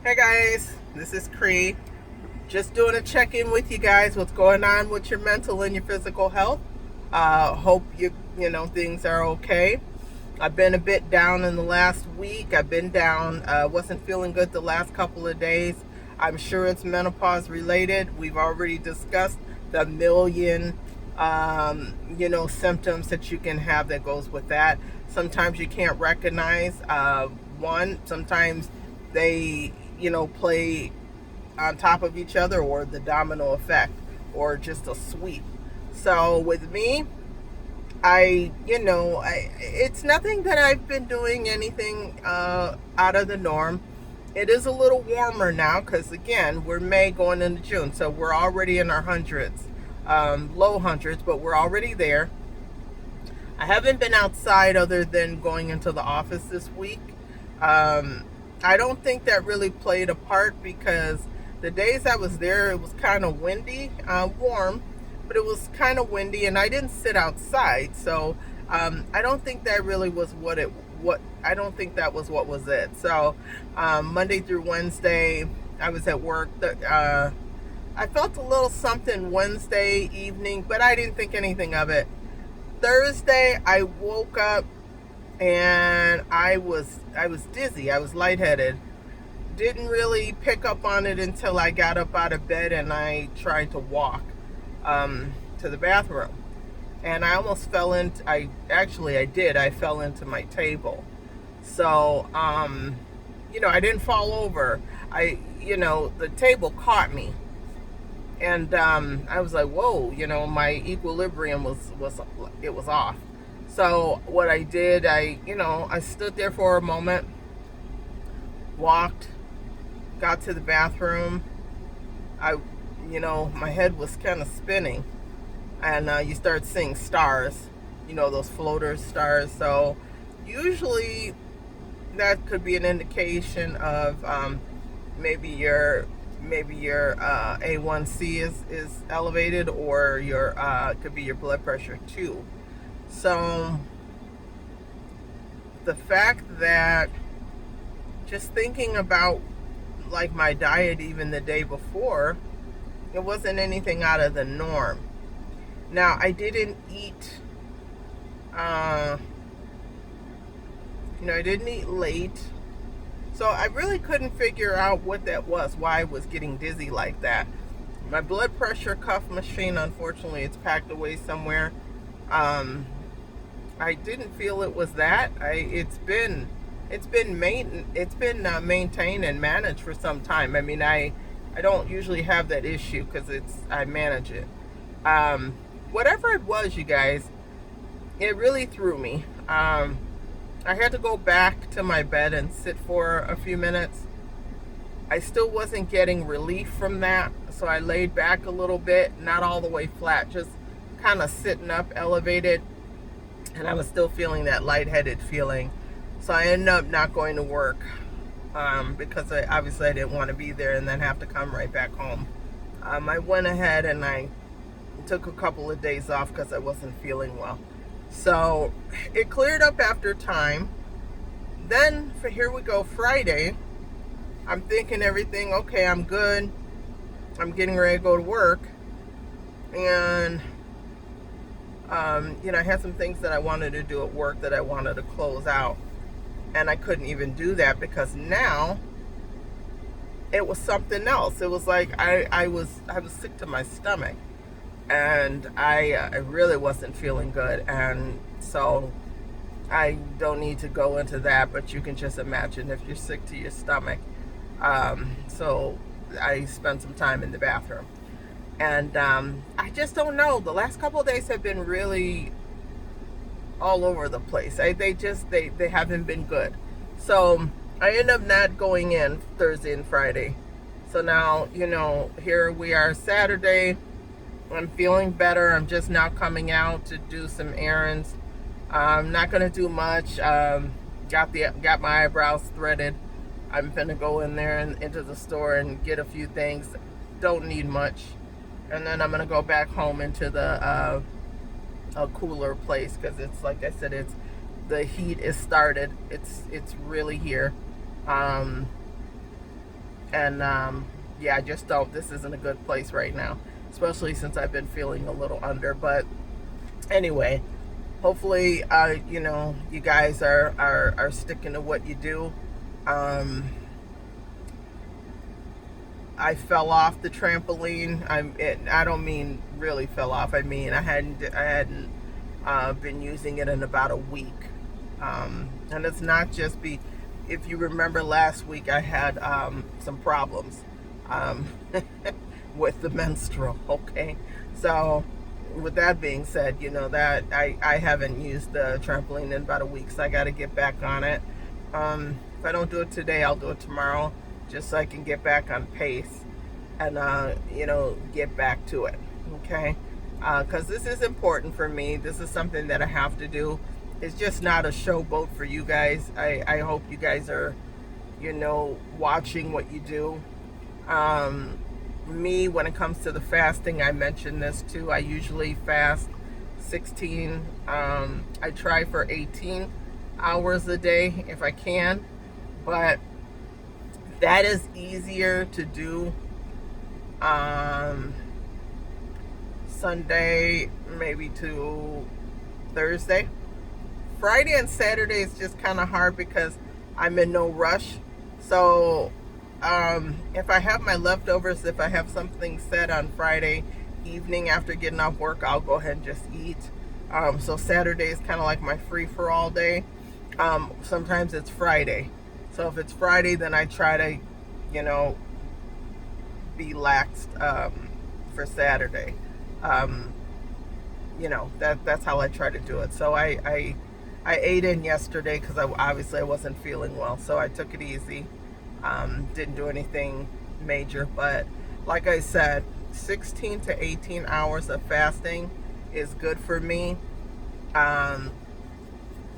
Hey guys, this is Cree. Just doing a check-in with you guys. What's going on with your mental and your physical health? Hope things are okay. I've been a bit down in the last week. I've been down. Wasn't feeling good the last couple of days. I'm sure it's menopause related. We've already discussed the million, symptoms that you can have that goes with that. Sometimes you can't recognize one. Sometimes they, play on top of each other, or the domino effect, or just a sweep. So with me, it's nothing that I've been doing anything out of the norm. It is a little warmer now because, again, we're May going into June. So we're already in our hundreds, low hundreds, but we're already there. I haven't been outside other than going into the office this week. Um, I don't think that really played a part because the days I was there, it was kind of windy, warm, but it was kind of windy, and I didn't sit outside. So I don't think that really was what I don't think that was what was it. So Monday through Wednesday, I was at work. I felt a little something Wednesday evening, but I didn't think anything of it. Thursday, I woke up and I was dizzy. I was lightheaded. Didn't really pick up on it until I got up out of bed and I tried to walk to the bathroom. And I almost fell into. I did. I fell into my table. So I didn't fall over. The table caught me, and I was like, whoa, my equilibrium was off. So what I did, I stood there for a moment, walked, got to the bathroom. I, my head was kind of spinning, and you start seeing stars, those floater stars. So usually that could be an indication of maybe your A1C is elevated, or your could be your blood pressure too. So the fact that, just thinking about like my diet even the day before, it wasn't anything out of the norm. Now I didn't eat, uh, I didn't eat late. So I really couldn't figure out what that was, why I was getting dizzy like that. My blood pressure cuff machine, unfortunately, it's packed away somewhere. Um, I didn't feel it was that. It's been maintained and managed for some time. I mean, I don't usually have that issue because I manage it. Um, Whatever it was, you guys, it really threw me. I had to go back to my bed and sit for a few minutes. I still wasn't getting relief from that, so I laid back a little bit, not all the way flat, just kind of sitting up elevated, and I was still feeling that lightheaded feeling. So I ended up not going to work because obviously I didn't want to be there and then have to come right back home. I went ahead and I took a couple of days off because I wasn't feeling well. So it cleared up after time. Then for here we go, Friday. I'm thinking everything okay. I'm good. I'm getting ready to go to work, and I had some things that I wanted to do at work that I wanted to close out, and I couldn't even do that because now it was something else. It was like I was sick to my stomach, and I really wasn't feeling good, and so I don't need to go into that, but you can just imagine if you're sick to your stomach. So I spent some time in the bathroom, and I just don't know. The last couple of days have been really all over the place. They haven't been good. So I end up not going in Thursday and Friday. So now, here we are Saturday. I'm feeling better. I'm just now coming out to do some errands. I'm not gonna do much. Got my eyebrows threaded. I'm gonna go in there and into the store and get a few things. Don't need much, and then I'm gonna go back home into the a cooler place because it's like I said, the heat is started. It's really here. Um, And yeah, I just don't. This isn't a good place right now, especially since I've been feeling a little under. But anyway, hopefully, you guys are sticking to what you do. Um, I fell off the trampoline. I don't mean really fell off. I mean I hadn't been using it in about a week. And it's not just be. If you remember last week, I had some problems um, with the menstrual. Okay, so with that being said, that I haven't used the trampoline in about a week, so I got to get back on it. If I don't do it today, I'll do it tomorrow, just so I can get back on pace and get back to it. Okay, because this is important for me. This is something that I have to do. It's just not a showboat for you guys. I hope you guys are, watching what you do. Me, when it comes to the fasting, I mentioned this too. I usually fast 16. I try for 18 hours a day if I can, but that is easier to do Sunday, maybe to Thursday. Friday and Saturday is just kind of hard because I'm in no rush. So if I have my leftovers, if I have something set on Friday evening after getting off work, I'll go ahead and just eat. So Saturday is kind of like my free for all day. Sometimes it's Friday. So if it's Friday, then I try to, be laxed for Saturday. That's how I try to do it. So I ate in yesterday because obviously I wasn't feeling well, so I took it easy. Didn't do anything major, but like I said, 16 to 18 hours of fasting is good for me. The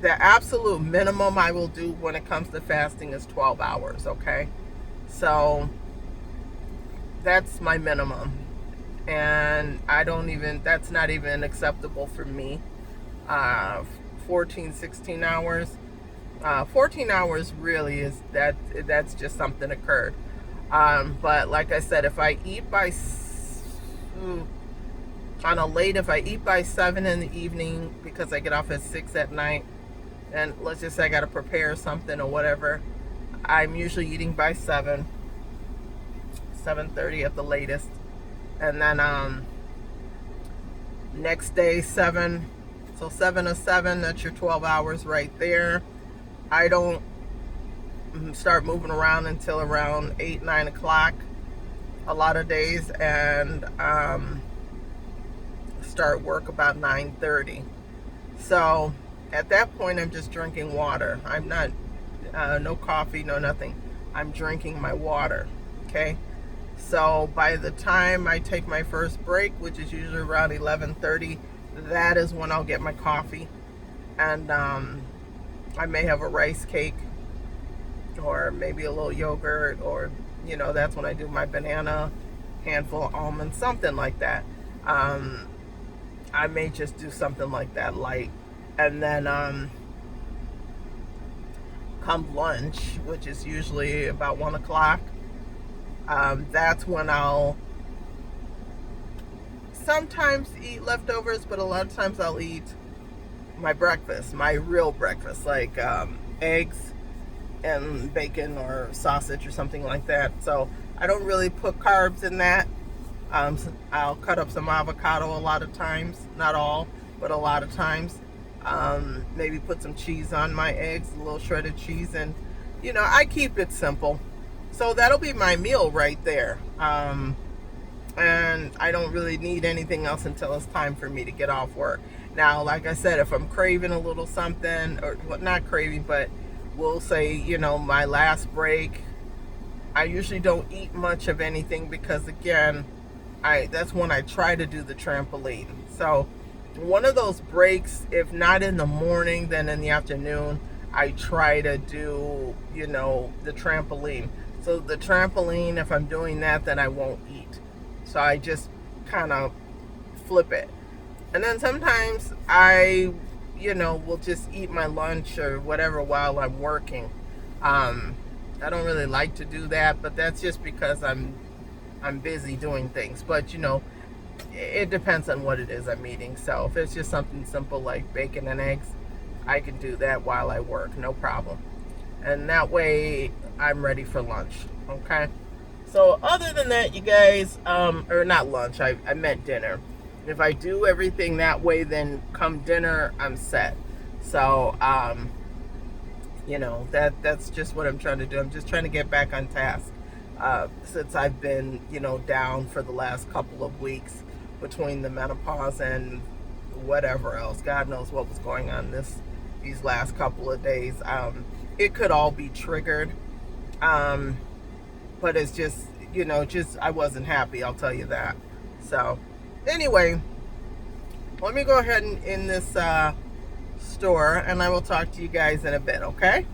absolute minimum I will do when it comes to fasting is 12 hours, okay? So that's my minimum. And that's not even acceptable for me. 14, 16 hours. 14 hours really that's just something occurred. But like I said, if I eat if I eat by 7 in the evening because I get off at 6 at night, and let's just say I got to prepare something or whatever, I'm usually eating by 7:30 at the latest. And then next day 7, so 7 to 7, that's your 12 hours right there. I don't start moving around until around 8, 9 o'clock a lot of days, and start work about 9:30. So at that point, I'm just drinking water. I'm not, no coffee, no nothing. I'm drinking my water, okay? So by the time I take my first break, which is usually around 11:30, that is when I'll get my coffee. And I may have a rice cake or maybe a little yogurt, or, that's when I do my banana, handful of almonds, something like that. I may just do something like that light. And then come lunch, which is usually about 1 o'clock, that's when I'll sometimes eat leftovers, but a lot of times I'll eat my breakfast, my real breakfast, like eggs and bacon or sausage or something like that. So I don't really put carbs in that. I'll cut up some avocado a lot of times, not all, but a lot of times. Maybe put some cheese on my eggs, a little shredded cheese, and I keep it simple. So that'll be my meal right there. And I don't really need anything else until it's time for me to get off work. Now, like I said, if I'm craving a little something, or well, not craving, but we'll say, my last break, I usually don't eat much of anything because, again, that's when I try to do the trampoline. So one of those breaks, if not in the morning, then in the afternoon, I try to do, the trampoline. So the trampoline, if I'm doing that, then I won't eat. So I just kind of flip it. And then sometimes I, will just eat my lunch or whatever while I'm working. I don't really like to do that, but that's just because I'm busy doing things. But you know, it depends on what it is I'm eating. So if it's just something simple like bacon and eggs, I can do that while I work, no problem. And that way I'm ready for lunch. Okay. So other than that, you guys, or not lunch, I meant dinner. If I do everything that way, then come dinner, I'm set. So, you know, that's just what I'm trying to do. I'm just trying to get back on task. Since I've been, you know, down for the last couple of weeks between the menopause and whatever else. God knows what was going on these last couple of days. It could all be triggered. Um, but it's just, you know, just I wasn't happy, I'll tell you that. So anyway, let me go ahead and in this store, and I will talk to you guys in a bit, okay?